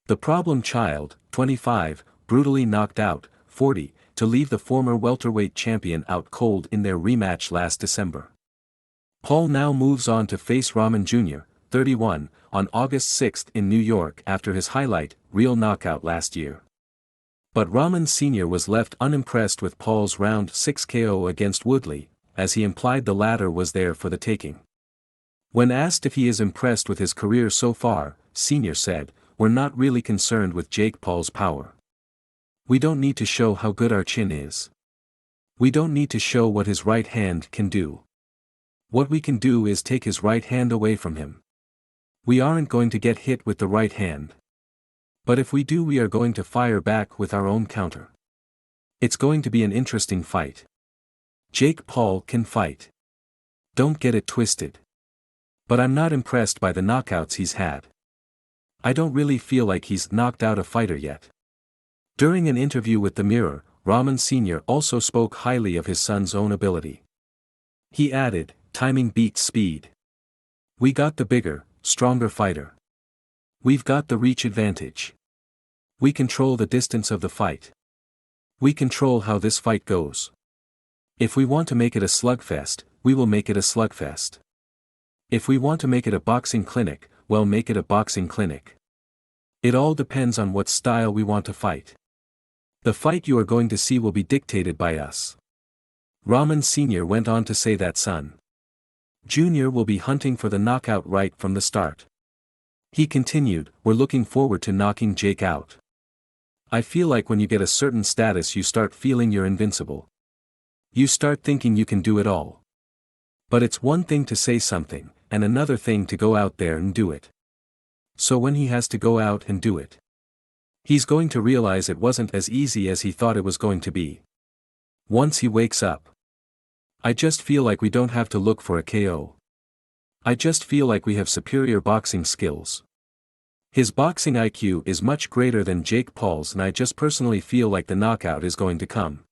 The problem child, 25, brutally knocked out, 40, to leave the former welterweight champion out cold in their rematch last December. Paul now moves on to face Rahman Jr., 31, on August 6 in New York after his highlight reel knockout last year. But Rahman Sr. was left unimpressed with Paul's round 6 KO against Woodley, as he implied the latter was there for the taking. When asked if he is impressed with his career so far, Sr. said, "We're not really concerned with Jake Paul's power. We don't need to show how good our chin is. We don't need to show what his right hand can do. What we can do is take his right hand away from him. We aren't going to get hit with the right hand. But if we do, we are going to fire back with our own counter. It's going to be an interesting fight. Jake Paul can fight. Don't get it twisted. But I'm not impressed by the knockouts he's had. I don't really feel like he's knocked out a fighter yet." During an interview with The Mirror, Rahman Sr. also spoke highly of his son's own ability. He added, "Timing beats speed. We got the bigger, stronger fighter. We've got the reach advantage. We control the distance of the fight. We control how this fight goes. If we want to make it a slugfest, we will make it a slugfest. If we want to make it a boxing clinic, well, make it a boxing clinic. It all depends on what style we want to fight. The fight you are going to see will be dictated by us." Rahman Sr. went on to say that son Jr. will be hunting for the knockout right from the start. He continued, "We're looking forward to knocking Jake out. I feel like when you get a certain status you start feeling you're invincible. You start thinking you can do it all. But it's one thing to say something, and another thing to go out there and do it. So when he has to go out and do it, he's going to realize it wasn't as easy as he thought it was going to be. Once he wakes up. I just feel like we don't have to look for a KO. I just feel like we have superior boxing skills. His boxing IQ is much greater than Jake Paul's, and I just personally feel like the knockout is going to come."